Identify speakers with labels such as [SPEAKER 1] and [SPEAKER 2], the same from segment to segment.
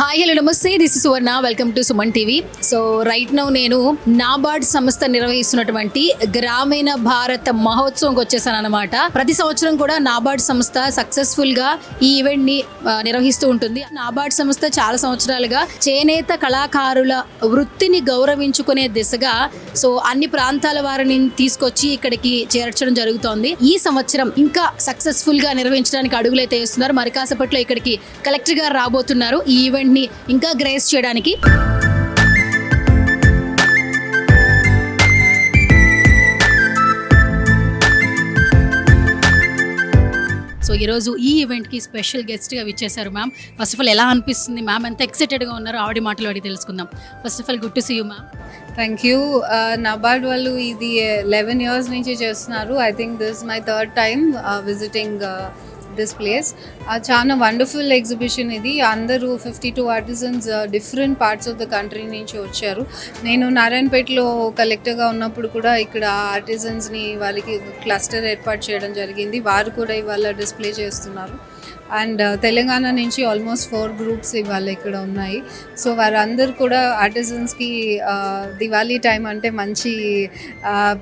[SPEAKER 1] Hi hello నమస్తే, this is Suvarna. Welcome to Suman TV. So right now నేను నాబార్డ్ సంస్థ నిర్వహిస్తున్నటువంటి గ్రామీణ భారత మహోత్సవంకి వచ్చేసాను అనమాట. ప్రతి సంవత్సరం కూడా నాబార్డ్ సంస్థ సక్సెస్ఫుల్ గా ఈ ఈవెంట్ ని నిర్వహిస్తూ ఉంటుంది. నాబార్డ్ సంస్థ చాలా సంవత్సరాలుగా చేనేత కళాకారుల వృత్తిని గౌరవించుకునే దిశగా సో అన్ని ప్రాంతాల వారిని తీసుకొచ్చి ఇక్కడికి చేర్చడం జరుగుతోంది. ఈ సంవత్సరం ఇంకా సక్సెస్ఫుల్ గా నిర్వహించడానికి అడుగులైతే వేస్తున్నారు. మరి కాసేపట్లో ఇక్కడికి కలెక్టర్ గారు రాబోతున్నారు ఈ ఈవెంట్ ని ఇంకా గ్రేస్ చేయడానికి. సో ఈరోజు ఈ ఈవెంట్కి స్పెషల్ గెస్ట్గా విచ్చేశారు మ్యామ్. ఫస్ట్ ఆఫ్ ఆల్ ఎలా అనిపిస్తుంది మ్యామ్? ఎంత ఎక్సైటెడ్గా ఉన్నారో ఆవిడ మాటలు అడిగి తెలుసుకుందాం. First of all good to see you ma'am.
[SPEAKER 2] Thank you. NABARD వాళ్ళు ఇది 11 years నుంచి చేస్తున్నారు. I think this my third time visiting this place. చాలా వండర్ఫుల్ ఎగ్జిబిషన్ ఇది. అందరూ 52 artisans different parts of the country నుంచి వచ్చారు. నేను నారాయణపేటలో కలెక్టర్గా ఉన్నప్పుడు కూడా ఇక్కడ ఆర్టిజన్స్ని వాళ్ళకి క్లస్టర్ ఏర్పాటు చేయడం జరిగింది. వారు కూడా ఇవాళ డిస్ప్లే చేస్తున్నారు. అండ్ తెలంగాణ నుంచి ఆల్మోస్ట్ 4 groups ఇవాళ ఇక్కడ ఉన్నాయి. సో వారందరూ కూడా ఆర్టిజన్స్కి దివాళీ టైం అంటే మంచి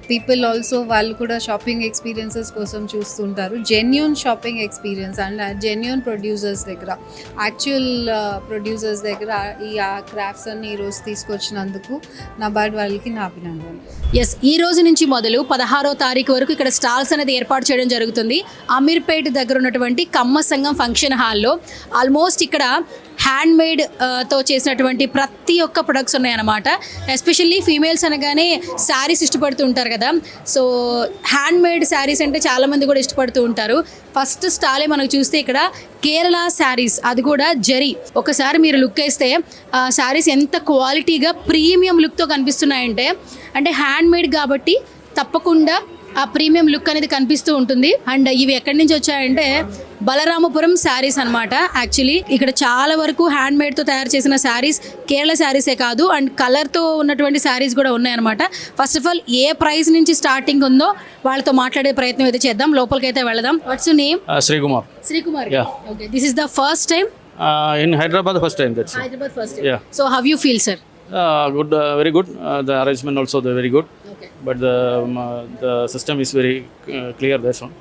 [SPEAKER 2] పీపుల్ ఆల్సో వాళ్ళు కూడా షాపింగ్ ఎక్స్పీరియన్సెస్ కోసం చూస్తుంటారు. Genuine shopping experience and genuine producers దగ్గర, యాక్చువల్ ప్రొడ్యూసర్స్ దగ్గర ఈ క్రాఫ్ట్స్ అన్ని ఈరోజు తీసుకొచ్చినందుకు నాబార్డ్ వాళ్ళకి నా అభినందనలు.
[SPEAKER 1] ఎస్, ఈ రోజు నుంచి మొదలు 16వ తారీఖు వరకు ఇక్కడ స్టాల్స్ అనేది ఏర్పాటు చేయడం జరుగుతుంది. అమీర్పేట్ దగ్గర ఉన్నటువంటి కమ్మ సంఘం ఫంక్షన్ హాల్లో ఆల్మోస్ట్ ఇక్కడ హ్యాండ్ మేడ్ తో చేసినటువంటి ప్రతి ఒక్క ప్రొడక్ట్స్ ఉన్నాయన్నమాట. ఎస్పెషల్లీ ఫీమేల్స్ అనగానే శారీస్ ఇష్టపడుతూ ఉంటారు కదా. సో హ్యాండ్ మేడ్ శారీస్ అంటే చాలామంది కూడా ఇష్టపడుతూ ఉంటారు. ఫస్ట్ స్టాలే మనకు చూస్తే ఇక్కడ కేరళ శారీస్, అది కూడా జరీ. ఒకసారి మీరు లుక్ వేస్తే శారీస్ ఎంత క్వాలిటీగా ప్రీమియం లుక్తో కనిపిస్తున్నాయంటే, అంటే హ్యాండ్ మేడ్ కాబట్టి తప్పకుండా ఆ ప్రీమియం లుక్ అనేది కనిపిస్తూ ఉంటుంది. అండ్ ఇవి ఎక్కడి నుంచి వచ్చాయంటే బలరామపురం శారీస్ అనమాట. యాక్చువల్లీ ఇక్కడ చాలా వరకు హ్యాండ్ మేడ్తో తయారు చేసిన శారీస్ కేరళ శారీసే కాదు, అండ్ కలర్తో ఉన్నటువంటి శారీస్ కూడా ఉన్నాయన్నమాట. First of all A price నుంచి స్టార్టింగ్ ఉందో వాళ్ళతో మాట్లాడే ప్రయత్నం అయితే చేద్దాం. లోపలికి అయితే వెళదాం. What's your name?
[SPEAKER 3] Srikumar.
[SPEAKER 1] Srikumar.
[SPEAKER 3] Yeah.
[SPEAKER 1] Okay. This is the first time?
[SPEAKER 3] In Hyderabad, first time. That's it.
[SPEAKER 1] Hyderabad first time.
[SPEAKER 3] Yeah.
[SPEAKER 1] So how you feel, sir?
[SPEAKER 3] Good, very good. The arrangement also very good.
[SPEAKER 1] Okay.
[SPEAKER 3] But the system is very clear. That's one.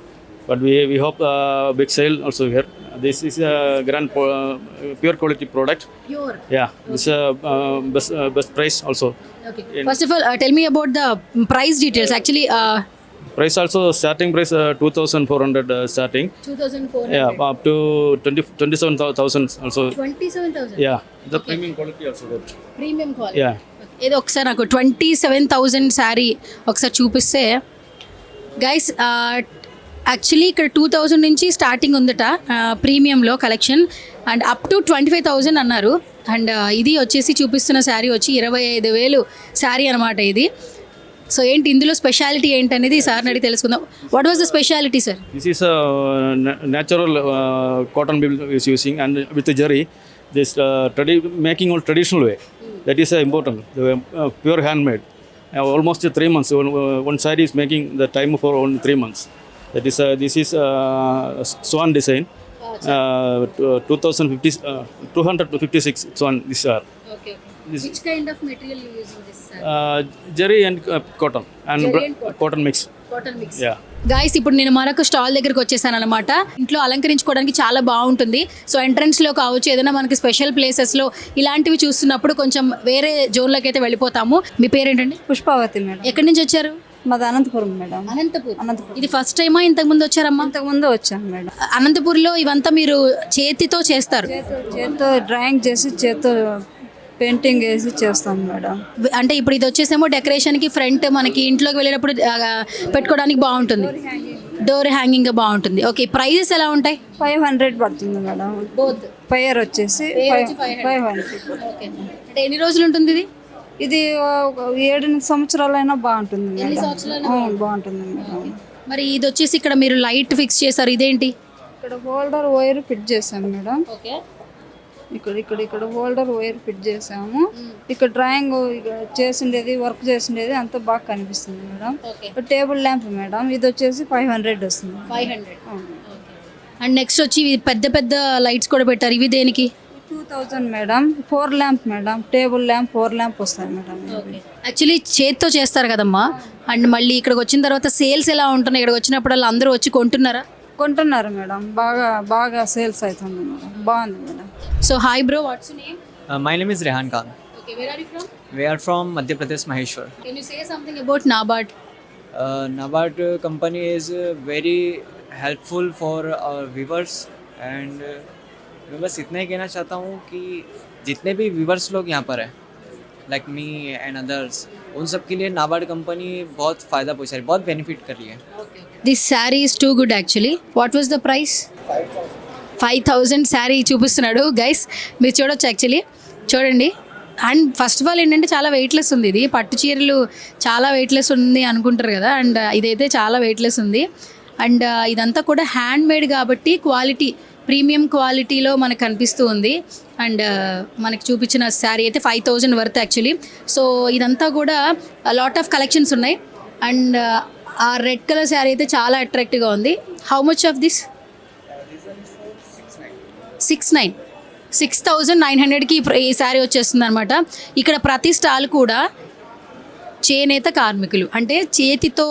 [SPEAKER 3] But we hope big sale also here. This is a grand pure quality product.
[SPEAKER 1] Pure.
[SPEAKER 3] Yeah. This best price also.
[SPEAKER 1] Okay. First of all, tell me about the price details. Actually,
[SPEAKER 3] Price also starting price 2,400 starting.
[SPEAKER 1] 2,400.
[SPEAKER 3] Yeah, up to 27,000 also.
[SPEAKER 1] 27,000.
[SPEAKER 3] Yeah. The premium quality also good.
[SPEAKER 1] Premium quality.
[SPEAKER 3] Yeah.
[SPEAKER 1] ఏదో ఒకసారి నాకు 27,000 శారీ ఒకసారి చూపిస్తే guys, actually ఇక్కడ 2,000 నుంచి starting ఉందట ప్రీమియంలో collection, and up to 25,000 అన్నారు. And ఇది వచ్చేసి చూపిస్తున్న శారీ వచ్చి 25,000 శారీ అనమాట ఇది. సో ఏంటి ఇందులో స్పెషాలిటీ ఏంటనేది సార్ని అడిగి తెలుసుకుందాం. What was the speciality sir?
[SPEAKER 3] This is a natural cotton weave is using, and with the jerry, this making all traditional way. That is important. The pure handmade. Almost 3 months. One side is making the time for only 3 months. That is this is swan design. 256 swan this are.
[SPEAKER 1] Okay. Which kind of material you using this, sir?
[SPEAKER 3] Jerry and cotton and
[SPEAKER 1] Jerry and cotton.
[SPEAKER 3] cotton mix.
[SPEAKER 1] Cotton mix.
[SPEAKER 3] Yeah.
[SPEAKER 1] Guys, ఇప్పుడు నేను మరొక stall దగ్గరకు వచ్చేసాను అనమాట. ఇంట్లో అలంకరించుకోవడానికి చాలా బాగుంటుంది. So ఎంట్రన్స్లో కావచ్చు, ఏదైనా మనకి స్పెషల్ ప్లేసెస్లో ఇలాంటివి చూస్తున్నప్పుడు కొంచెం వేరే జోన్లోకి అయితే వెళ్ళిపోతాము. మీ పేరేంటండి?
[SPEAKER 4] పుష్పావతి మేడం.
[SPEAKER 1] ఎక్కడి నుంచి వచ్చారు?
[SPEAKER 4] మాది అనంతపురం మేడం.
[SPEAKER 1] అనంతపూర్. ఇది ఫస్ట్ టైమా ఇంతకు ముందు వచ్చారమ్మా?
[SPEAKER 4] ఇంతకుముందు వచ్చాను మేడం.
[SPEAKER 1] అనంతపూర్లో ఇవంతా మీరు చేతితో చేస్తారు?
[SPEAKER 4] చేత్తో డ్రాయింగ్ చేసి చేత్తో పెయింటింగ్ వేసి చేస్తాం మేడం.
[SPEAKER 1] అంటే ఇప్పుడు ఇది వచ్చేసేమో డెకరేషన్కి ఫ్రంట్ మనకి ఇంట్లోకి వెళ్ళేటప్పుడు పెట్టుకోవడానికి బాగుంటుంది, డోర్ హ్యాంగింగ్ బాగుంటుంది. ఓకే, ప్రైజెస్ ఎలా ఉంటాయి?
[SPEAKER 4] 500 పడుతుంది మేడం.
[SPEAKER 1] బోత్
[SPEAKER 4] పైర్ వచ్చేసి 500.
[SPEAKER 1] ఓకే. అంటే ఎన్ని రోజులు ఉంటుంది ఇది?
[SPEAKER 4] ఇది 7 సంవత్సరాలైనా బాగుంటుంది మేడం.
[SPEAKER 1] సంవత్సరాలైనా
[SPEAKER 4] బాగుంటుంది మేడం.
[SPEAKER 1] మరి ఇది వచ్చేసి ఇక్కడ మీరు లైట్ ఫిక్స్ చేశారు, ఇదేంటి?
[SPEAKER 4] ఇక్కడ హోల్డర్ వైర్ ఫిట్ చేసాం మేడం.
[SPEAKER 1] ఓకే.
[SPEAKER 4] ఇక్కడ హోల్డర్ వైర్ ఫిట్ చేసాము. ఇక్కడ డ్రాయింగ్ చేసిండేది, వర్క్ చేసిండేది అంతా బాగా కనిపిస్తుంది మేడం. టేబుల్ ల్యాంప్ మేడం, ఇది వచ్చేసి 500 వస్తుంది.
[SPEAKER 1] 500. అండ్ నెక్స్ట్ వచ్చి పెద్ద పెద్ద లైట్స్ కూడా పెట్టారు. ఇవి దేనికి?
[SPEAKER 4] 1000 madam. 4 lamp madam, table lamp 4 lamp వస్తాయి మేడం.
[SPEAKER 1] యాక్చువల్లీ చేత్తో చేస్తారు కదమ్మా, అండ్ మళ్ళీ ఇక్కడికి వచ్చిన తర్వాత సేల్స్ ఎలా ఉంటున్నాయి? ఇక్కడికి వచ్చినప్పుడు అందరూ వచ్చి కొంటున్నారా?
[SPEAKER 4] కొంటున్నారు మేడం, బాగా సేల్స్ అవుతుంది మేడం, బాగుంది madam.
[SPEAKER 1] So hi bro, what's name?
[SPEAKER 5] My name is Rehan Khan.
[SPEAKER 1] Okay, where are you from?
[SPEAKER 5] We are from Madhya Pradesh, Maheshwar.
[SPEAKER 1] Can you say something about NABARD?
[SPEAKER 5] NABARD company is very helpful for our viewers and मैं बस इतना ही कहना चाहता हूँ कि जितने भी viewers लोग यहाँ पर हैं लाइक मी एंड अदर्स, उन सब के लिए NABARD कंपनी बहुत फ़ायदा पहुँचा रही है, बहुत बेनिफिट कर रही है.
[SPEAKER 1] This saree is too good actually. What was the price? 5,000 sari చూపిస్తున్నాడు గైస్, మీరు చూడొచ్చు యాక్చువల్లీ. చూడండి. అండ్ ఫస్ట్ ఆఫ్ ఆల్ ఏంటంటే చాలా వెయిట్లెస్ ఉంది. ఇది పట్టు చీరలు చాలా వెయిట్లెస్ ఉంది అనుకుంటారు కదా, అండ్ ఇదైతే చాలా వెయిట్లెస్ ఉంది. అండ్ ఇదంతా కూడా హ్యాండ్ మేడ్ కాబట్టి క్వాలిటీ, ప్రీమియం క్వాలిటీలో మనకు కనిపిస్తూ ఉంది. అండ్ మనకి చూపించిన శారీ అయితే 5,000 వర్త్ యాక్చువల్లీ. సో ఇదంతా కూడా లాట్ ఆఫ్ కలెక్షన్స్ ఉన్నాయి. అండ్ ఆ రెడ్ కలర్ శారీ అయితే చాలా అట్రాక్టివ్గా ఉంది. How much of this? 6,900కి ఈ శారీ వచ్చేస్తుంది అనమాట. ఇక్కడ ప్రతి స్టాల్ కూడా చేనేత కార్మికులు అంటే చేతితో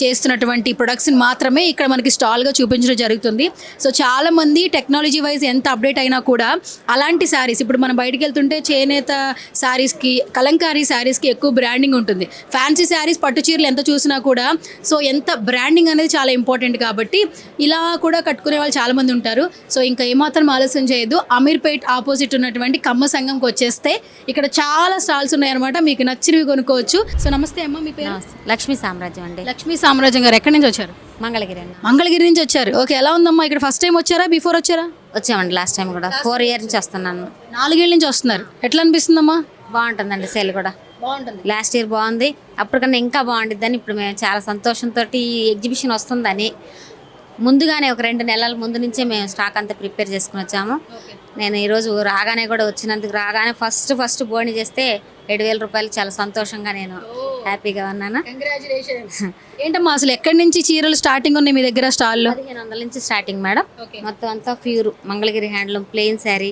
[SPEAKER 1] చేస్తున్నటువంటి ప్రొడక్ట్స్ని మాత్రమే ఇక్కడ మనకి స్టాల్గా చూపించడం జరుగుతుంది. సో చాలామంది టెక్నాలజీ వైజ్ ఎంత అప్డేట్ అయినా కూడా అలాంటి శారీస్, ఇప్పుడు మనం బయటికి వెళ్తుంటే చేనేత శారీస్కి, కలంకారీ శారీస్కి ఎక్కువ బ్రాండింగ్ ఉంటుంది. ఫ్యాన్సీ శారీస్, పట్టు చీరలు ఎంత చూసినా కూడా సో ఎంత బ్రాండింగ్ అనేది చాలా ఇంపార్టెంట్ కాబట్టి ఇలా కూడా కట్టుకునే వాళ్ళు చాలామంది ఉంటారు. సో ఇంకా ఏమాత్రం ఆలస్యం చేయొద్దు, అమీర్పేట్ ఆపోజిట్ ఉన్నటువంటి కమ్మ సంఘంకి వచ్చేస్తే ఇక్కడ చాలా స్టాల్స్ ఉన్నాయన్నమాట, మీకు నచ్చినవి కొనుక్కోవచ్చు. సో నమస్తే అమ్మ, మీ పేరు?
[SPEAKER 6] లక్ష్మీ సామ్రాజ్యం అండి.
[SPEAKER 1] లక్ష్మీ సామ్రాజ్యం గారు ఎక్కడి నుంచి వచ్చారు?
[SPEAKER 6] మంగళగిరి అండి.
[SPEAKER 1] మంగళగిరి నుంచి వచ్చారు. ఓకే, ఎలా ఉందమ్మా ఇక్కడ? ఫస్ట్ టైం వచ్చారా, బిఫోర్ వచ్చారా?
[SPEAKER 6] వచ్చామండి లాస్ట్ టైం కూడా. 4 ఇయర్ నుంచి వస్తున్నాను.
[SPEAKER 1] 4 ఏళ్ళ నుంచి వస్తున్నారు. ఎట్లా అనిపిస్తుందమ్మా?
[SPEAKER 6] బాగుంటుందండి సేల్ కూడా.
[SPEAKER 1] బాగుంటుంది.
[SPEAKER 6] లాస్ట్ ఇయర్ బాగుంది, అప్పటికన్నా ఇంకా బాగుంటుందని ఇప్పుడు మేము చాలా సంతోషంతో ఈ ఎగ్జిబిషన్ వస్తుందని ముందుగానే ఒక 2 నెలల ముందు నుంచే మేము స్టాక్ అంతా ప్రిపేర్ చేసుకుని వచ్చాము. నేను ఈరోజు రాగానే కూడా వచ్చినందుకు, రాగానే ఫస్ట్ బోని చేస్తే 7,000 రూపాయలు, చాలా సంతోషంగా నేను హ్యాపీగా ఉన్నాను.
[SPEAKER 1] ఏంటమ్మా అసలు ఎక్కడి నుంచి చీరలు స్టార్టింగ్ ఉన్నాయి మీ దగ్గర స్టాల్లో?
[SPEAKER 6] 1,500 నుంచి స్టార్టింగ్ మేడం. మొత్తం అంతా pure Mangalagiri handloom plain sari.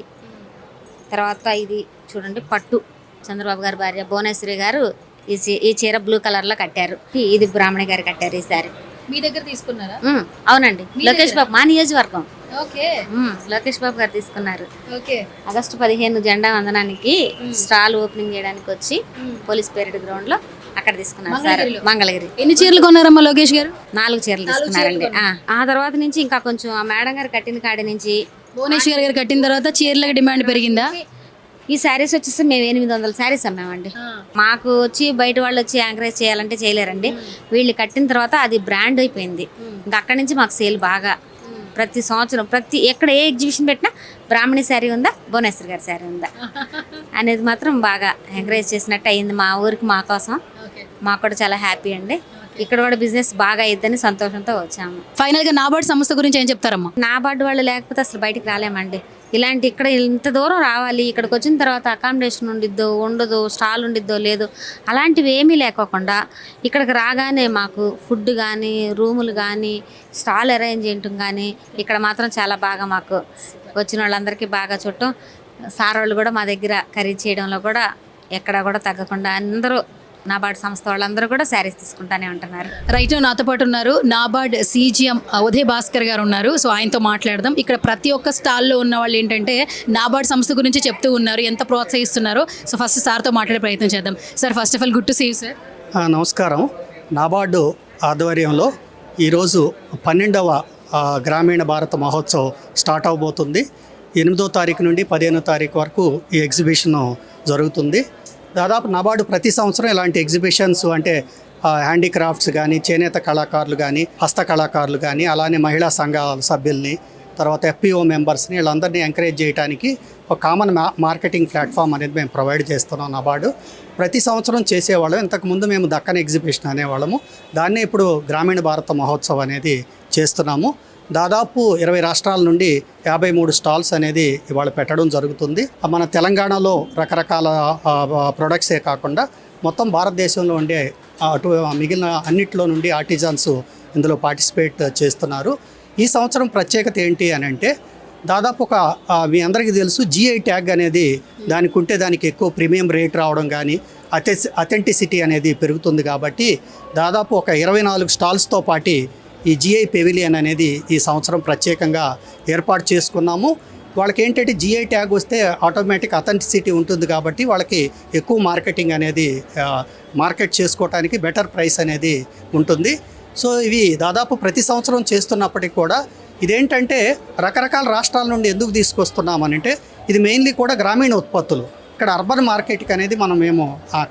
[SPEAKER 6] తర్వాత ఇది చూడండి పట్టు, చంద్రబాబు గారి భార్య భువనేశ్వరి గారు ఈ చీర బ్లూ కలర్లో కట్టారు. ఇది బ్రాహ్మణి గారు కట్టారు ఈ శారీ.
[SPEAKER 1] మీ దగ్గర తీసుకున్నారా?
[SPEAKER 6] అవునండి, లోకేష్ బాబు, మా నియోజకవర్గం.
[SPEAKER 1] ఓకే,
[SPEAKER 6] లోకేష్ బాబు గారు తీసుకున్నారు.
[SPEAKER 1] ఓకే.
[SPEAKER 6] ఆగస్టు 15 జెండా వందనానికి స్టాల్ ఓపెనింగ్ చేయడానికి వచ్చి పోలీస్ పెరేడ్ గ్రౌండ్ లో అక్కడ తీసుకున్నారు సార్. మంగళగిరి.
[SPEAKER 1] ఎన్ని చీరలు కొన్నారమ్మా లోకేష్ గారు?
[SPEAKER 6] 4 చీరలు తీసుకున్నారండి. ఆ తర్వాత నుంచి ఇంకా కొంచెం ఆ మేడం గారు కట్టిన కాడి నుంచి,
[SPEAKER 1] భువనేశ్వర్ గారు కట్టిన తర్వాత చీరలకు డిమాండ్ పెరిగిందా?
[SPEAKER 6] ఈ శారీస్ వచ్చేసి మేము 800 శారీస్ అమ్మామండి. మాకు వచ్చి బయట వాళ్ళు వచ్చి ఎంకరేజ్ చేయాలంటే చేయలేరండి. వీళ్ళు కట్టిన తర్వాత అది బ్రాండ్ అయిపోయింది. ఇంకా అక్కడి నుంచి మాకు సేల్ బాగా. ప్రతి సంవత్సరం ఎక్కడ ఏ ఎగ్జిబిషన్ పెట్టినా బ్రాహ్మణి శారీ ఉందా, భువనేశ్వర్ గారి శారీ ఉందా అనేది మాత్రం బాగా ఎంకరేజ్ చేసినట్టు అయింది మా ఊరికి, మా కోసం. మాకు కూడా చాలా హ్యాపీ అండి. ఇక్కడ కూడా బిజినెస్ బాగా అయ్యిద్దని సంతోషంతో వచ్చాము.
[SPEAKER 1] ఫైనల్గా నాబార్డ్ సంస్థ గురించి ఏం చెప్తారమ్మా?
[SPEAKER 6] నాబార్డ్ వాళ్ళు లేకపోతే అసలు బయటికి రాలేమండి. ఇలాంటి ఇక్కడ ఇంత దూరం రావాలి, ఇక్కడికి వచ్చిన తర్వాత అకామిడేషన్ ఉండిద్దో ఉండదో, స్టాల్ ఉండిద్దో లేదో, అలాంటివి ఏమీ లేకోకుండా ఇక్కడికి రాగానే మాకు ఫుడ్ కానీ, రూములు కానీ, స్టాల్ అరేంజ్మెంట్ కానీ ఇక్కడ మాత్రం చాలా బాగా మాకు వచ్చిన వాళ్ళందరికీ బాగా చుట్టం. సార్ వాళ్ళు కూడా మా దగ్గర ఖరీదు చేయడంలో కూడా ఎక్కడా కూడా తగ్గకుండా అందరూ నాబార్డ్ సంస్థ వాళ్ళందరూ కూడా శారీస్ తీసుకుంటానే ఉంటున్నారు.
[SPEAKER 1] రైట్, నాతో పాటు ఉన్నారు నాబార్డ్ సీజీఎం ఉదయ్ భాస్కర్ గారు ఉన్నారు. సో ఆయనతో మాట్లాడదాం. ఇక్కడ ప్రతి ఒక్క స్టాల్లో ఉన్న వాళ్ళు ఏంటంటే నాబార్డ్ సంస్థ గురించి చెప్తూ ఉన్నారు, ఎంత ప్రోత్సహిస్తున్నారో. సో ఫస్ట్ సార్తో మాట్లాడే ప్రయత్నం చేద్దాం. Sir, first of all good to see you sir.
[SPEAKER 7] నమస్కారం. నాబార్డు ఆధ్వర్యంలో ఈరోజు 12వ గ్రామీణ భారత మహోత్సవ్ స్టార్ట్ అవబోతుంది. 8వ తారీఖు నుండి 15వ తారీఖు వరకు ఈ ఎగ్జిబిషన్ జరుగుతుంది. దాదాపు నాబార్డు ప్రతి సంవత్సరం ఇలాంటి ఎగ్జిబిషన్స్ అంటే హ్యాండీక్రాఫ్ట్స్ కానీ, చేనేత కళాకారులు కానీ, హస్త కళాకారులు కానీ, అలానే మహిళా సంఘాల సభ్యుల్ని, తర్వాత ఎఫ్పిఓ మెంబర్స్ని, వీళ్ళందరినీ ఎంకరేజ్ చేయడానికి ఒక కామన్ మార్కెటింగ్ ప్లాట్ఫామ్ అనేది మేము ప్రొవైడ్ చేస్తున్నాం. నాబార్డు ప్రతి సంవత్సరం చేసేవాళ్ళం. ఇంతకుముందు మేము దక్కన్ ఎగ్జిబిషన్ అనేవాళ్ళము, దాన్నే ఇప్పుడు గ్రామీణ భారత మహోత్సవ్ అనేది చేస్తున్నాము. దాదాపు 20 రాష్ట్రాల నుండి 53 స్టాల్స్ అనేది ఇవాళ పెట్టడం జరుగుతుంది. మన తెలంగాణలో రకరకాల ప్రొడక్ట్సే కాకుండా మొత్తం భారతదేశంలో ఉండే అటు మిగిలిన అన్నిట్లో నుండి ఆర్టిజన్స్ ఇందులో పార్టిసిపేట్ చేస్తున్నారు. ఈ సంవత్సరం ప్రత్యేకత ఏంటి అని అంటే దాదాపు ఒక మీ అందరికీ తెలుసు GI ట్యాగ్ అనేది దానికి ఉంటే దానికి ఎక్కువ ప్రీమియం రేట్ రావడం కానీ అథెంటిసిటీ అనేది పెరుగుతుంది కాబట్టి దాదాపు ఒక 24 స్టాల్స్తో పాటు ఈ GI పెవిలియన్ అనేది ఈ సంవత్సరం ప్రత్యేకంగా ఏర్పాటు చేసుకున్నాము. వాళ్ళకి ఏంటంటే GI ట్యాగ్ వస్తే ఆటోమేటిక్ అథెంటిసిటీ ఉంటుంది కాబట్టి వాళ్ళకి ఎక్కువ మార్కెటింగ్ అనేది మార్కెట్ చేసుకోవడానికి బెటర్ ప్రైస్ అనేది ఉంటుంది. సో ఇవి దాదాపు ప్రతి సంవత్సరం చేస్తున్నప్పటికీ కూడా ఇదేంటంటే రకరకాల రాష్ట్రాల నుండి ఎందుకు తీసుకొస్తున్నామనంటే ఇది మెయిన్లీ కూడా గ్రామీణ ఉత్పత్తులు. ఇక్కడ అర్బన్ మార్కెట్కి అనేది మేము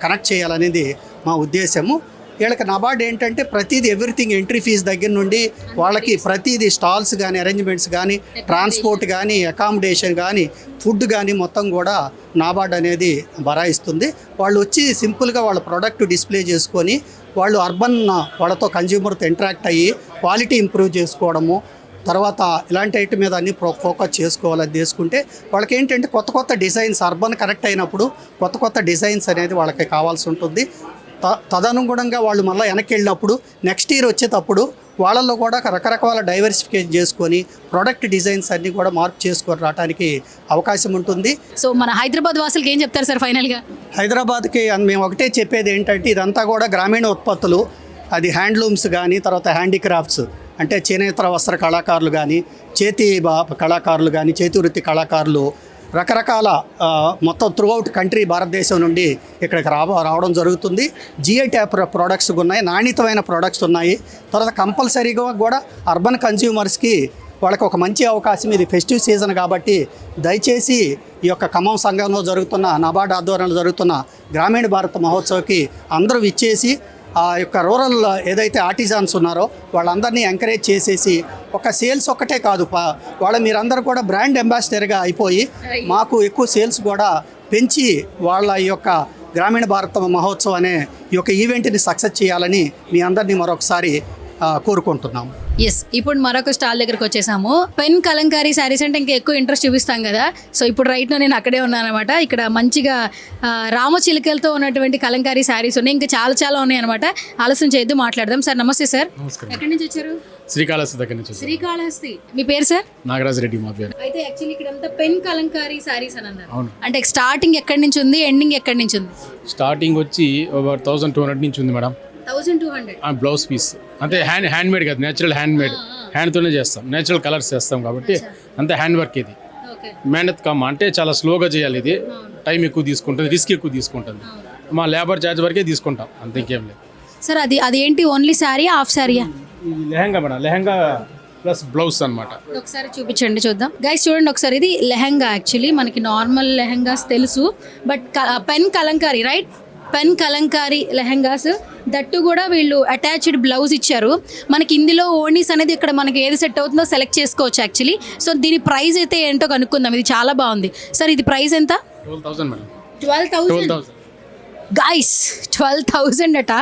[SPEAKER 7] కనెక్ట్ చేయాలనేది మా ఉద్దేశము. వీళ్ళకి నబార్డ్ ఏంటంటే ప్రతిదీ ఎవ్రీథింగ్ ఎంట్రీ ఫీజు దగ్గర నుండి వాళ్ళకి ప్రతిదీ స్టాల్స్ కానీ అరేంజ్మెంట్స్ కానీ ట్రాన్స్పోర్ట్ కానీ అకామిడేషన్ కానీ ఫుడ్ కానీ మొత్తం కూడా నాబార్డ్ అనేది భరాయిస్తుంది. వాళ్ళు వచ్చి సింపుల్గా వాళ్ళ ప్రోడక్ట్ డిస్ప్లే చేసుకొని వాళ్ళు అర్బన్ వాళ్ళతో కన్జ్యూమర్తో ఇంటరాక్ట్ అయ్యి క్వాలిటీ ఇంప్రూవ్ చేసుకోవడము, తర్వాత ఇలాంటి ఐటమ్ మీద అన్ని ఫోకస్ చేసుకోవాలని తీసుకుంటే వాళ్ళకి ఏంటంటే కొత్త కొత్త డిజైన్స్ అర్బన్ కరెక్ట్ అయినప్పుడు కొత్త కొత్త డిజైన్స్ అనేది వాళ్ళకి కావాల్సి ఉంటుంది. తదనుగుణంగా వాళ్ళు మళ్ళీ వెనక్కి వెళ్ళినప్పుడు నెక్స్ట్ ఇయర్ వచ్చేటప్పుడు వాళ్ళల్లో కూడా రకరకాల డైవర్సిఫికేషన్ చేసుకొని ప్రోడక్ట్ డిజైన్స్ అన్నీ కూడా మార్పు చేసుకొని రావడానికి అవకాశం ఉంటుంది.
[SPEAKER 1] సో మన హైదరాబాద్ వాసులకి ఏం చెప్తారు సార్ ఫైనల్గా?
[SPEAKER 7] హైదరాబాద్కి మేము ఒకటే చెప్పేది ఏంటంటే ఇదంతా కూడా గ్రామీణ ఉత్పత్తులు, అది హ్యాండ్లూమ్స్ కానీ తర్వాత హ్యాండీక్రాఫ్ట్స్ అంటే చేనేత వస్త్ర కళాకారులు కానీ చేతి కళాకారులు కానీ చేతి వృత్తి కళాకారులు రకరకాల మొత్తం త్రూఅవుట్ కంట్రీ భారతదేశం నుండి ఇక్కడికి రావడం జరుగుతుంది. GI ట్యాగ్ ప్రోడక్ట్స్ ఉన్నాయి, నాణ్యతమైన ప్రోడక్ట్స్ ఉన్నాయి. తర్వాత కంపల్సరీగా కూడా అర్బన్ కన్జ్యూమర్స్కి వాళ్ళకి ఒక మంచి అవకాశం. ఇది ఫెస్టివ్ సీజన్ కాబట్టి దయచేసి ఈ యొక్క ఖమ్మం సంఘంలో జరుగుతున్న నబార్డ్ ఆధ్వర్యంలో జరుగుతున్న గ్రామీణ భారత మహోత్సవ్కి అందరూ విచ్చేసి ఆ యొక్క రూరల్ ఏదైతే ఆర్టిజాన్స్ ఉన్నారో వాళ్ళందరినీ ఎంకరేజ్ చేసేసి ఒక సేల్స్ ఒక్కటే కాదు వాళ్ళ మీరందరూ కూడా బ్రాండ్ అంబాసిడర్గా అయిపోయి మాకు ఎక్కువ సేల్స్ కూడా పెంచి వాళ్ళ ఈ యొక్క గ్రామీణ భారత మహోత్సవం అనే ఈ యొక్క ఈవెంట్ని సక్సెస్ చేయాలని మీ అందరినీ మరొకసారి కోరుకుంటున్నాము.
[SPEAKER 1] ఎస్, ఇప్పుడు మరొక స్టాల్ దగ్గరకు వచ్చేసాము. పెన్ కలంకారీ శారీస్ అంటే ఇంకా ఎక్కువ ఇంట్రెస్ట్ చూపిస్తాం కదా. సో ఇప్పుడు రైట్నో నేను అక్కడే ఉన్నాను అనమాట. ఇక్కడ మంచిగా రామచిలుకలతో ఉన్నటువంటి కలంకారీ శారీస్ ఉన్నాయి, ఇంకా చాలా చాలా ఉన్నాయి అనమాట. ఆలస్యం చేయొద్దు, మాట్లాడదాం. సార్ నమస్తే సార్. ఎక్కడి నుంచి వచ్చారు?
[SPEAKER 3] శ్రీకాళహస్తి దగ్గర నుంచి.
[SPEAKER 1] శ్రీకాళహస్తి. మీ పేరు సార్?
[SPEAKER 3] నాగరాజ్ రెడ్డి మా పేరు.
[SPEAKER 1] అయితే యాక్చువల్లీ ఇక్కడ అంతా పెన్ కలంకారీ శారీస్ అని అన్నారు. అంటే స్టార్టింగ్ ఎక్కడి నుంచి ఉంది, ఎండింగ్ ఎక్కడి నుంచి ఉంది?
[SPEAKER 3] స్టార్టింగ్ వచ్చి 1200 నుంచి ఉంది మేడం.
[SPEAKER 1] 1200
[SPEAKER 3] బ్లౌజ్ పీస్ అంటే హ్యాండ్మేడ్ కాదు, నేచురల్ హ్యాండ్మేడ్, హ్యాండ్తోనే చేస్తాం, నేచురల్ కలర్స్ చేస్తాం కాబట్టి అంతే హ్యాండ్ వర్క్. ఇది మెహనత్ కమ్ అంటే చాలా స్లోగా చేయాలి, ఇది టైం ఎక్కువ తీసుకుంటుంది, రిస్క్ ఎక్కువ తీసుకుంటుంది. మా లేబర్ ఛార్జ్ వరకే తీసుకుంటాం, అంత ఇంకేం లేదు.
[SPEAKER 1] సార్ అది ఏంటి, ఓన్లీ శారీ హాఫ్ శారీయా?
[SPEAKER 3] Lehenga madam, lehenga plus blouse అనమాట.
[SPEAKER 1] ఒకసారి చూపించండి చూద్దాం. గైస్ చూడండి ఒకసారి, ఇది లెహంగా. యాక్చువల్లీ మనకి నార్మల్ లెహంగాస్ తెలుసు, but pen kalamkari right, pen kalamkari lehengas that కూడా వీళ్ళు అటాచ్డ్ బ్లౌజ్ ఇచ్చారు మనకి. ఇందులో ఓనీస్ అనేది ఇక్కడ మనకి ఏది సెట్ అవుతుందో సెలెక్ట్ చేసుకోవచ్చు యాక్చువల్లీ. సో దీని ప్రైస్ అయితే ఏంటో కనుక్కుందాం. ఇది చాలా బాగుంది సార్. ఇది ప్రైస్ ఎంత?
[SPEAKER 3] 12,000 మేడం.
[SPEAKER 1] 12,000 గైస్, 12,000 అట.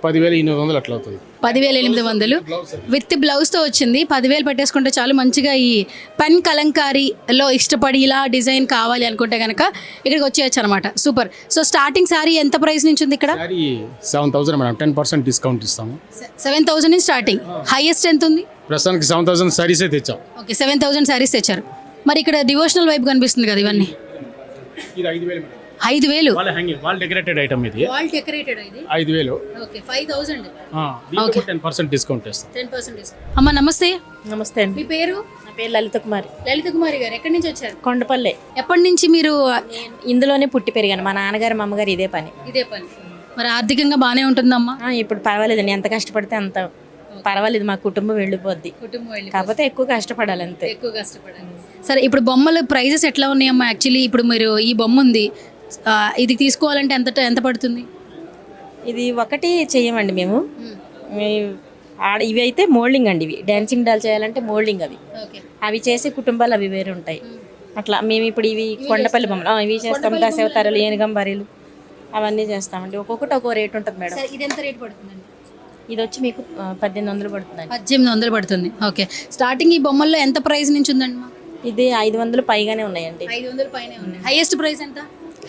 [SPEAKER 3] 10,800 అట్లా అవుతుంది.
[SPEAKER 1] 10,800 విత్ బ్లౌజ్తో వచ్చింది. 10,000 పెట్టేసుకుంటే చాలు. మంచిగా ఈ పెన్ కలంకారీలో ఇష్టపడి ఇలా డిజైన్ కావాలి అనుకుంటే కనుక ఇక్కడికి వచ్చేయచ్చు అనమాట. సూపర్. సో స్టార్టింగ్ శారీ ఎంత ప్రైస్ నుంచి ఉంది ఇక్కడ?
[SPEAKER 3] 7,000 మేడం, 10% డిస్కౌంట్ ఇస్తాము.
[SPEAKER 1] 7,000 నుంచి స్టార్టింగ్. హైయెస్ట్ ఎంత ఉంది?
[SPEAKER 3] ప్రస్తుతానికి 7,000 శారీసే తెచ్చాం.
[SPEAKER 1] ఓకే, 7,000 శారీస్ తెచ్చారు. మరి ఇక్కడ డివోషనల్ వైపు కనిపిస్తుంది కదా ఇవన్నీ.
[SPEAKER 3] ఇది 5,000 మేడం.
[SPEAKER 1] 5,000
[SPEAKER 3] వాల్ డెకరేటెడ్ ఐటమ్ ఇది.
[SPEAKER 1] వాల్ డెకరేటెడ్ ఇది
[SPEAKER 3] 5,000.
[SPEAKER 1] ఓకే, 5,000.
[SPEAKER 3] దీనికి 10% డిస్కౌంట్ ఇస్తాం.
[SPEAKER 1] 10% డిస్కౌంట్. అమ్మ నమస్తే.
[SPEAKER 8] నమస్తే అండి.
[SPEAKER 1] మీ పేరు?
[SPEAKER 8] నా పేరు లలిత కుమారి.
[SPEAKER 1] లలిత కుమారి గారు ఎక్కడి నుంచి వచ్చారు?
[SPEAKER 8] కొండపల్లె.
[SPEAKER 1] ఎప్పటి నుంచి మీరు
[SPEAKER 8] ఇందులోనే పుట్టి పెరిగాను. మా నాన్నగారు మా అమ్మగారు ఇదే పని.
[SPEAKER 1] మరి ఆర్థికంగా బాగానే ఉంటుందమ్మా?
[SPEAKER 8] ఇప్పుడు పర్వాలేదండి, ఎంత కష్టపడితే అంత పర్వాలేదు, మా కుటుంబం వెళ్ళిపోద్ది. కాకపోతే ఎక్కువ కష్టపడాలి అంతే.
[SPEAKER 1] ఎక్కువ కష్టపడాలి. సరే, ఇప్పుడు బొమ్మల ప్రైజెస్ ఎట్లా ఉన్నాయమ్మా? యాక్చువల్లీ ఇప్పుడు మీరు ఈ బొమ్మ ఉంది, ఇది తీసుకోవాలంటే ఎంత పడుతుంది?
[SPEAKER 8] ఇది ఒకటి చెయ్యమండి మేము. ఇవి అయితే మోల్డింగ్ అండి. ఇవి డాన్సింగ్ డాల్ చేయాలంటే మోల్డింగ్. అవి చేసే కుటుంబాలు అవి వేరే ఉంటాయి. అట్లా మేము ఇప్పుడు ఇవి కొండపల్లి బొమ్మలు ఇవి చేస్తాం. దశావతారాలు, ఏనుగంబారీలు అవన్నీ చేస్తామండి. ఒక్కొక్కటి ఒక్కో రేట్ ఉంటుంది మేడం.
[SPEAKER 1] ఇది ఎంత రేట్ పడుతుందండి?
[SPEAKER 8] ఇది వచ్చి మీకు 1,800 పడుతుందండి.
[SPEAKER 1] 1,800 పడుతుంది. ఓకే. స్టార్టింగ్ ఈ బొమ్మల్లో ఎంత ప్రైస్ నుంచి ఉందండి?
[SPEAKER 8] ఇది 500 పైగానే ఉన్నాయండి.
[SPEAKER 1] 500 పైనే ఉన్నాయి. హైయెస్ట్ ప్రైస్ ఎంత?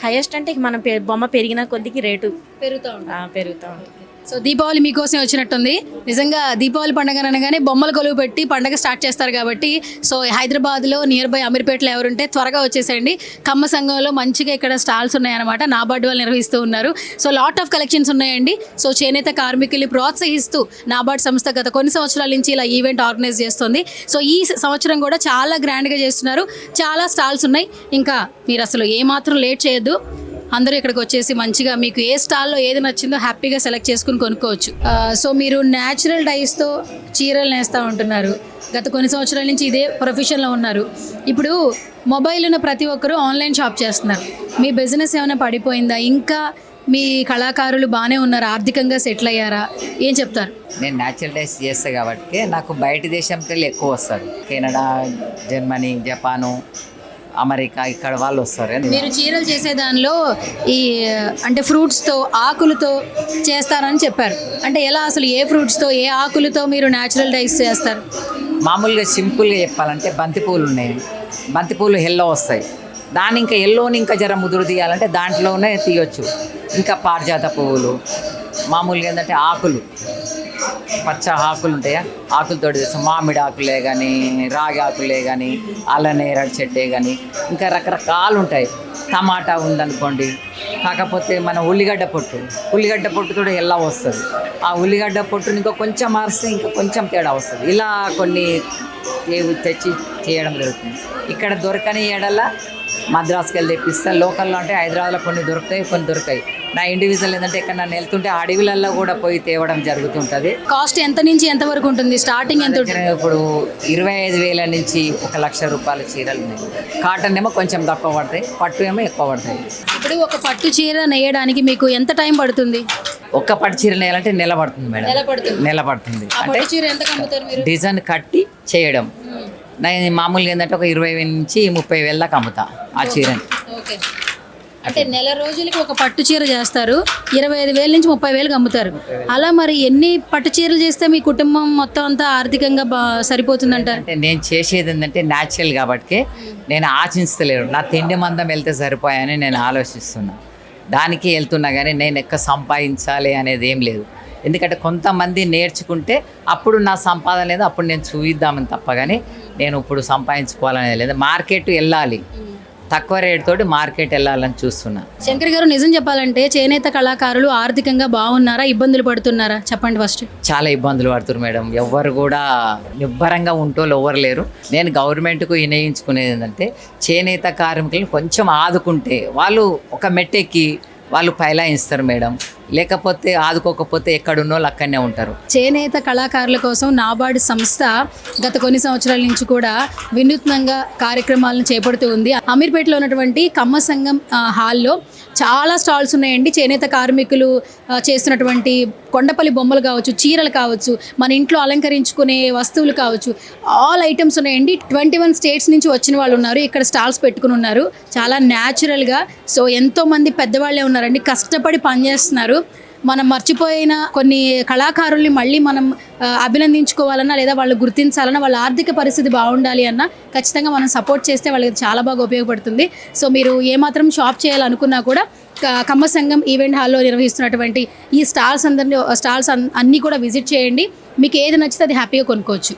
[SPEAKER 8] హైయెస్ట్ అంటే మనం బొమ్మ పెరిగిన కొద్దికి రేటు
[SPEAKER 1] పెరుగుతూ ఉంటుంది. సో దీపావళి మీకోసం వచ్చినట్టుంది. నిజంగా దీపావళి పండుగ అనగానే బొమ్మలు కొలువు పెట్టి పండుగ స్టార్ట్ చేస్తారు కాబట్టి సో హైదరాబాద్లో నియర్ బై అమీర్పేటలో ఎవరుంటే త్వరగా వచ్చేసేయండి. కమ్మ సంఘంలో మంచిగా ఇక్కడ స్టాల్స్ ఉన్నాయన్నమాట. నాబార్డు వాళ్ళు నిర్వహిస్తూ ఉన్నారు. సో లాట్ ఆఫ్ కలెక్షన్స్ ఉన్నాయండి. సో చేనేత కార్మికుల్ని ప్రోత్సహిస్తూ నాబార్డు సంస్థ గత కొన్ని సంవత్సరాల నుంచి ఇలా ఈవెంట్ ఆర్గనైజ్ చేస్తుంది. సో ఈ సంవత్సరం కూడా చాలా గ్రాండ్గా చేస్తున్నారు. చాలా స్టాల్స్ ఉన్నాయి. ఇంకా మీరు అసలు ఏమాత్రం లేట్ చేయొద్దు. అందరూ ఇక్కడికి వచ్చేసి మంచిగా మీకు ఏ స్టాల్లో ఏది నచ్చిందో హ్యాపీగా సెలెక్ట్ చేసుకుని కొనుక్కోవచ్చు. సో మీరు న్యాచురల్ డైస్తో చీరలు నేస్తూ ఉంటున్నారు. గత కొన్ని సంవత్సరాల నుంచి ఇదే ప్రొఫెషన్లో ఉన్నారు. ఇప్పుడు మొబైల్ ఉన్న ప్రతి ఒక్కరూ ఆన్లైన్ షాప్ చేస్తున్నారు. మీ బిజినెస్ ఏమైనా పడిపోయిందా? ఇంకా మీ కళాకారులు బాగానే ఉన్నారు, ఆర్థికంగా సెటిల్ అయ్యారా? ఏం చెప్తారు?
[SPEAKER 9] నేను న్యాచురల్ డైస్ చేస్తాను కాబట్టి నాకు బయట దేశంకి ఎక్కువ వస్తారు. కెనడా, జర్మనీ, జపాను, అమెరికా ఇక్కడ వాళ్ళు వస్తారు.
[SPEAKER 1] మీరు చీరలు చేసే దానిలో ఈ అంటే ఫ్రూట్స్తో ఆకులతో చేస్తారని చెప్పారు. అంటే ఎలా అసలు ఏ ఫ్రూట్స్తో ఏ ఆకులతో మీరు న్యాచురల్ డైస్ చేస్తారు?
[SPEAKER 9] మామూలుగా సింపుల్గా చెప్పాలంటే బంతిపూలు ఉన్నాయి. బంతిపూలు ఎల్లో వస్తాయి. దాని ఇంకా ఎల్లోని ఇంకా జర ముదురు తీయాలంటే దాంట్లోనే తీయొచ్చు. ఇంకా పారిజాత పువ్వులు, మామూలుగా ఏంటంటే ఆకులు, పచ్చ ఆకులు ఉంటాయా, ఆకులతో చేస్తాం. మామిడి ఆకులే కానీ, రాగి ఆకులే కానీ, అల్లనేరడు చెట్టే కానీ, ఇంకా రకరకాలు ఉంటాయి. టమాటా ఉందనుకోండి, కాకపోతే మన ఉల్లిగడ్డ పొట్టుతో ఎలా వస్తుంది. ఆ ఉల్లిగడ్డ పొట్టుని ఇంకా కొంచెం మారిస్తే ఇంకా కొంచెం తేడా వస్తుంది. ఇలా కొన్ని తెచ్చి చేయడం జరుగుతుంది. ఇక్కడ దొరకని ఏడల్లా మద్రాసుకి వెళ్ళి తెప్పిస్తాను. లోకల్లో అంటే హైదరాబాద్లో కొన్ని దొరుకుతాయి, కొన్ని దొరకాయి. నా ఇండివిజువల్ ఏంటంటే ఇక్కడ నన్ను వెళ్తుంటే అడవిలలో కూడా పోయి తేవడం జరుగుతుంటుంది.
[SPEAKER 1] కాస్ట్ ఎంత నుంచి ఎంత వరకు ఉంటుంది? స్టార్టింగ్ ఎంత ఉంటుంది?
[SPEAKER 9] ఇప్పుడు 25,000 నుంచి 1,00,000 రూపాయల చీరలు ఉన్నాయి. కాటన్ ఏమో కొంచెం తక్కువ పడతాయి, పట్టు ఏమో ఎక్కువ పడతాయి.
[SPEAKER 1] ఇప్పుడు ఒక పట్టు చీర నేయడానికి మీకు ఎంత టైం పడుతుంది?
[SPEAKER 9] ఒక్క పట్టు చీర నేయాలంటే నెల పడుతుంది మేడం. నెల పడుతుంది. అంటే
[SPEAKER 1] చీర ఎంత అమ్ముతారు మీరు?
[SPEAKER 9] డిజైన్ కట్టి చేయడం. నేను మామూలుగా ఏంటంటే ఒక 20,000 నుంచి 30,000 దాకా అమ్ముతా ఆ చీరని.
[SPEAKER 1] ఓకే. అంటే నెల రోజులకి ఒక పట్టు చీర చేస్తారు, 25,000 నుంచి 30,000 అమ్ముతారు. అలా మరి ఎన్ని పట్టు చీరలు చేస్తే మీ కుటుంబం మొత్తం అంతా ఆర్థికంగా సరిపోతుందంటారు?
[SPEAKER 9] అంటే నేను చేసేది ఏంటంటే న్యాచురల్ కాబట్టి నేను ఆశించలేను. నా తిండి మందం వెళ్తే సరిపోయాయని నేను ఆలోచిస్తున్నా. దానికి వెళ్తున్నా కానీ నేను ఎక్కువ సంపాదించాలి అనేది ఏం లేదు. ఎందుకంటే కొంతమంది నేర్చుకుంటే అప్పుడు నా సంపాదన లేదు, అప్పుడు నేను చూయిద్దామని తప్ప కానీ నేను ఇప్పుడు సంపాదించుకోవాలనేది లేదు. మార్కెట్ వెళ్ళాలి, తక్కువ రేట్ తోటి మార్కెట్ వెళ్ళాలని చూస్తున్నా.
[SPEAKER 1] శంకర్ గారు, నిజం చెప్పాలంటే చేనేత కళాకారులు ఆర్థికంగా బాగున్నారా, ఇబ్బందులు పడుతున్నారా? చెప్పండి ఫస్ట్.
[SPEAKER 9] చాలా ఇబ్బందులు పడుతున్నారు మేడం. ఎవ్వరు కూడా నిబ్బరంగా ఉంటోళ్ళు ఎవ్వరు లేరు. నేను గవర్నమెంట్కు వినియోగించుకునేది ఏంటంటే చేనేత కార్మికులను కొంచెం ఆదుకుంటే వాళ్ళు ఒక మెట్టెక్కి వాళ్ళు పైలాయిస్తారు మేడం. లేకపోతే ఆదుకోకపోతే ఎక్కడున్నో అక్కడనే ఉంటారు.
[SPEAKER 1] చేనేత కళాకారుల కోసం నాబార్డు సంస్థ గత కొన్ని సంవత్సరాల నుంచి కూడా వినూత్నంగా కార్యక్రమాలను చేపడుతూ ఉంది. అమీర్పేటలో ఉన్నటువంటి కమ్మ సంఘం హాల్లో చాలా స్టాల్స్ ఉన్నాయండి. చేనేత కార్మికులు చేస్తున్నటువంటి కొండపల్లి బొమ్మలు కావచ్చు, చీరలు కావచ్చు, మన ఇంట్లో అలంకరించుకునే వస్తువులు కావచ్చు, ఆల్ ఐటమ్స్ ఉన్నాయండి. 21 స్టేట్స్ నుంచి వచ్చిన వాళ్ళు ఉన్నారు. ఇక్కడ స్టాల్స్ పెట్టుకుని ఉన్నారు. చాలా న్యాచురల్గా. సో ఎంతోమంది పెద్దవాళ్ళే ఉన్నారండి, కష్టపడి పనిచేస్తున్నారు. మనం మర్చిపోయిన కొన్ని కళాకారుల్ని మళ్ళీ మనం అభినందించుకోవాలన్నా లేదా వాళ్ళు గుర్తించాలన్నా, వాళ్ళ ఆర్థిక పరిస్థితి బాగుండాలి అన్నా ఖచ్చితంగా మనం సపోర్ట్ చేస్తే వాళ్ళకి చాలా బాగా ఉపయోగపడుతుంది. సో మీరు ఏమాత్రం షాప్ చేయాలనుకున్నా కూడా కమ్మ సంఘం ఈవెంట్ హాల్లో నిర్వహిస్తున్నటువంటి ఈ స్టాల్స్ అన్నీ కూడా విజిట్ చేయండి. మీకు ఏది నచ్చితే అది హ్యాపీగా కొనుక్కోవచ్చు.